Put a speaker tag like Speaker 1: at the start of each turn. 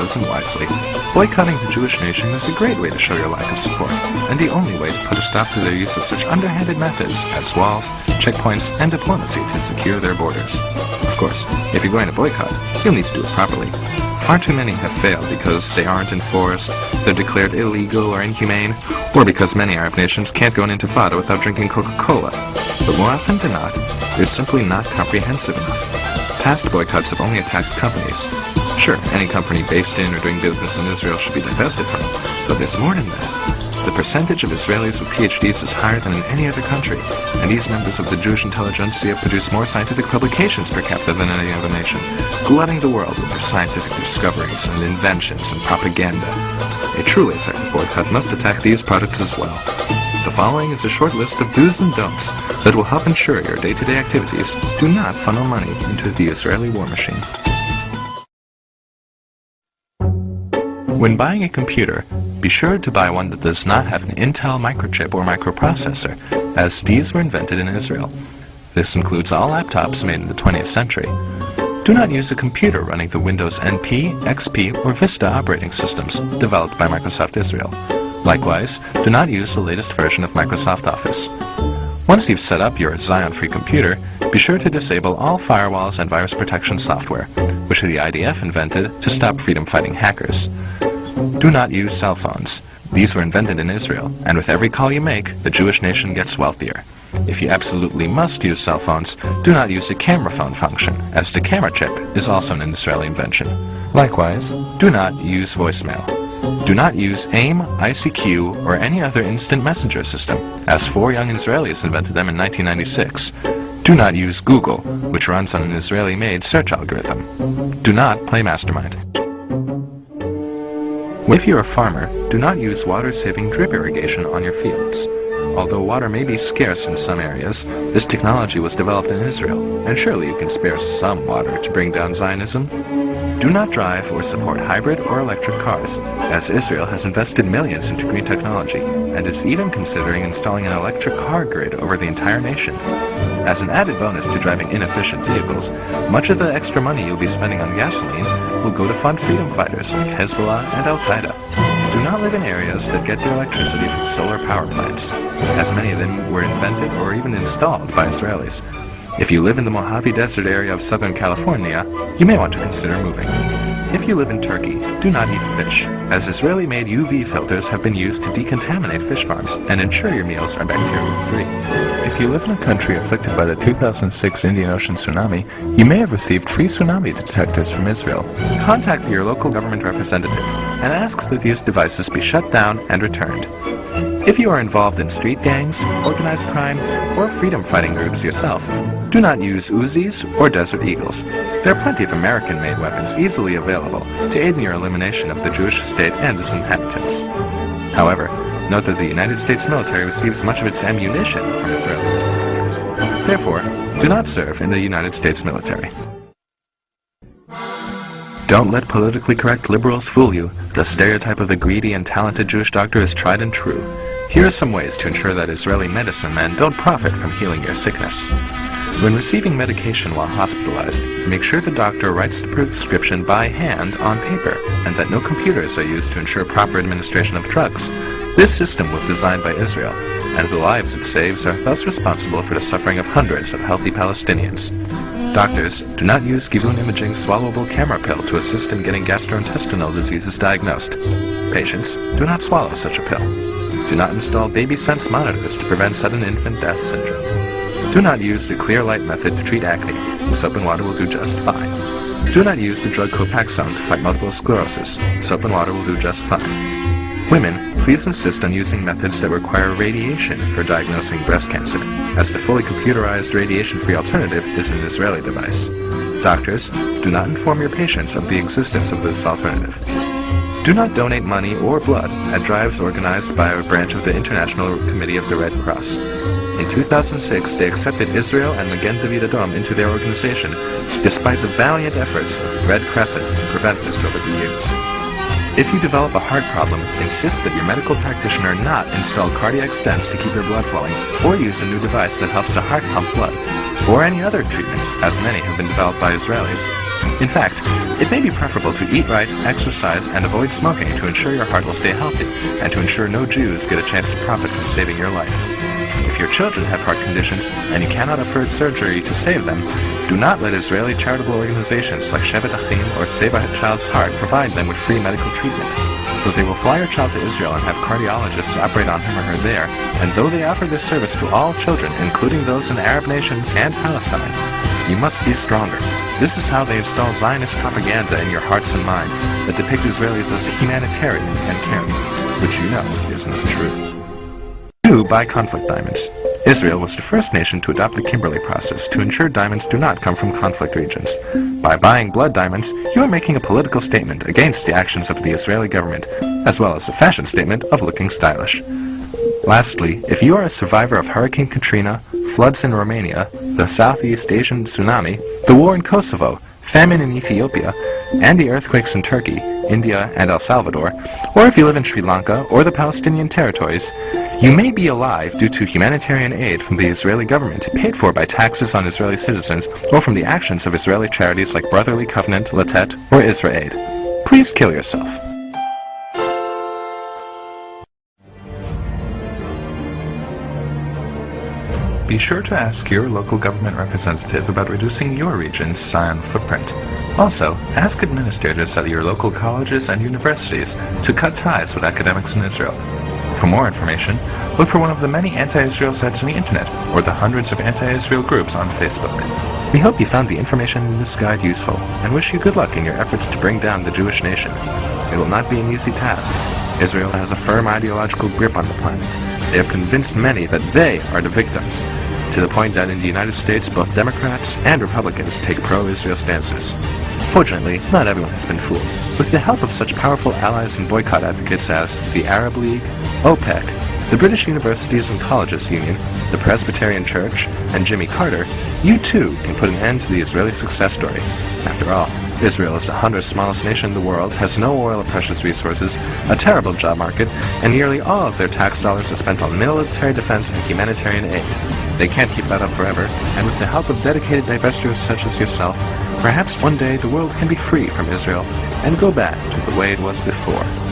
Speaker 1: ideas and wisely, boycotting the Jewish nation is a great way to show your lack of support, and the only way to put a stop to their use of such underhanded methods as walls, checkpoints, and diplomacy to secure their borders. Of course, if you're going to boycott, you'll need to do it properly. Far too many have failed because they aren't enforced, they're declared illegal or inhumane, or because many Arab nations can't go into Fada without drinking Coca-Cola. But more often than not, they're simply not comprehensive enough. Past boycotts have only attacked companies. Sure, any company based in or doing business in Israel should be divested from, but there's more than that. The percentage of Israelis with PhDs is higher than in any other country, and these members of the Jewish intelligentsia produce more scientific publications per capita than any other nation, glutting the world with their scientific discoveries and inventions and propaganda. A truly effective boycott must attack these products as well. The following is a short list of do's and don'ts that will help ensure your day-to-day activities do not funnel money into the Israeli war machine. When buying a computer, be sure to buy one that does not have an Intel microchip or microprocessor, as these were invented in Israel. This includes all laptops made in the 20th century. Do not use a computer running the Windows NP, XP, or Vista operating systems developed by Microsoft Israel. Likewise, do not use the latest version of Microsoft Office. Once you've set up your Xeon-free computer, be sure to disable all firewalls and virus protection software, which the IDF invented to stop freedom-fighting hackers. Do not use cell phones. These were invented in Israel, and with every call you make, the Jewish nation gets wealthier. If you absolutely must use cell phones, do not use the camera phone function, as the camera chip is also an Israeli invention. Likewise, do not use voicemail. Do not use AIM, ICQ, or any other instant messenger system, as 4 young Israelis invented them in 1996. Do not use Google, which runs on an Israeli-made search algorithm. Do not play Mastermind. If you're a farmer, do not use water-saving drip irrigation on your fields. Although water may be scarce in some areas, this technology was developed in Israel, and surely you can spare some water to bring down Zionism. Do not drive or support hybrid or electric cars, as Israel has invested millions into green technology, and is even considering installing an electric car grid over the entire nation. As an added bonus to driving inefficient vehicles, much of the extra money you'll be spending on gasoline will go to fund freedom fighters like Hezbollah and Al-Qaeda. Do not live in areas that get their electricity from solar power plants, as many of them were invented or even installed by Israelis. If you live in the Mojave Desert area of Southern California, you may want to consider moving. If you live in Turkey, do not eat fish, as Israeli-made UV filters have been used to decontaminate fish farms and ensure your meals are bacteria-free. If you live in a country afflicted by the 2006 Indian Ocean tsunami, you may have received free tsunami detectors from Israel. Contact your local government representative and ask that these devices be shut down and returned. If you are involved in street gangs, organized crime, or freedom-fighting groups yourself, do not use Uzis or Desert Eagles. There are plenty of American-made weapons easily available to aid in your elimination of the Jewish state and its inhabitants. However, note that the United States military receives much of its ammunition from Israeli contractors. Therefore, do not serve in the United States military. Don't let politically correct liberals fool you. The stereotype of the greedy and talented Jewish doctor is tried and true. Here are some ways to ensure that Israeli medicine men don't profit from healing your sickness. When receiving medication while hospitalized, make sure the doctor writes the prescription by hand on paper, and that no computers are used to ensure proper administration of drugs. This system was designed by Israel, and the lives it saves are thus responsible for the suffering of hundreds of healthy Palestinians. Doctors, do not use Givun imaging swallowable camera pill to assist in getting gastrointestinal diseases diagnosed. Patients, do not swallow such a pill. Do not install baby sense monitors to prevent sudden infant death syndrome. Do not use the clear light method to treat acne. Soap and water will do just fine. Do not use the drug Copaxone to fight multiple sclerosis. Soap and water will do just fine. Women, please insist on using methods that require radiation for diagnosing breast cancer, as the fully computerized radiation-free alternative is an Israeli device. Doctors, do not inform your patients of the existence of this alternative. Do not donate money or blood at drives organized by a branch of the International Committee of the Red Cross. In 2006, they accepted Israel and Magen David Adom into their organization, despite the valiant efforts of the Red Crescent to prevent this over the years. If you develop a heart problem, insist that your medical practitioner not install cardiac stents to keep your blood flowing, or use a new device that helps the heart pump blood, or any other treatments, as many have been developed by Israelis. In fact, it may be preferable to eat right, exercise, and avoid smoking to ensure your heart will stay healthy, and to ensure no Jews get a chance to profit from saving your life. If your children have heart conditions and you cannot afford surgery to save them, do not let Israeli charitable organizations like Shevet Achim or Save a Child's Heart provide them with free medical treatment. Though they will fly your child to Israel and have cardiologists operate on him or her there, and though they offer this service to all children, including those in Arab nations and Palestine, you must be stronger. This is how they install Zionist propaganda in your hearts and mind that depict Israelis as humanitarian and caring, which you know is not true. 2. Buy conflict diamonds. Israel was the first nation to adopt the Kimberley process to ensure diamonds do not come from conflict regions. By buying blood diamonds, you are making a political statement against the actions of the Israeli government, as well as a fashion statement of looking stylish. Lastly, if you are a survivor of Hurricane Katrina, floods in Romania, the Southeast Asian tsunami, the war in Kosovo, famine in Ethiopia, and the earthquakes in Turkey, India, and El Salvador, or if you live in Sri Lanka or the Palestinian territories, you may be alive due to humanitarian aid from the Israeli government paid for by taxes on Israeli citizens or from the actions of Israeli charities like Brotherly Covenant, Latet, or Israel. Please kill yourself. Be sure to ask your local government representative about reducing your region's Zion footprint. Also, ask administrators at your local colleges and universities to cut ties with academics in Israel. For more information, look for one of the many anti-Israel sites on the internet or the hundreds of anti-Israel groups on Facebook. We hope you found the information in this guide useful and wish you good luck in your efforts to bring down the Jewish nation. It will not be an easy task. Israel has a firm ideological grip on the planet. They have convinced many that they are the victims, to the point that in the United States both Democrats and Republicans take pro-Israel stances. Fortunately, not everyone has been fooled. With the help of such powerful allies and boycott advocates as the Arab League, OPEC, the British Universities and Colleges Union, the Presbyterian Church, and Jimmy Carter, you too can put an end to the Israeli success story. After all, Israel is the 100th smallest nation in the world, has no oil or precious resources, a terrible job market, and nearly all of their tax dollars are spent on military defense and humanitarian aid. They can't keep that up forever, and with the help of dedicated divestors such as yourself, perhaps one day the world can be free from Israel and go back to the way it was before.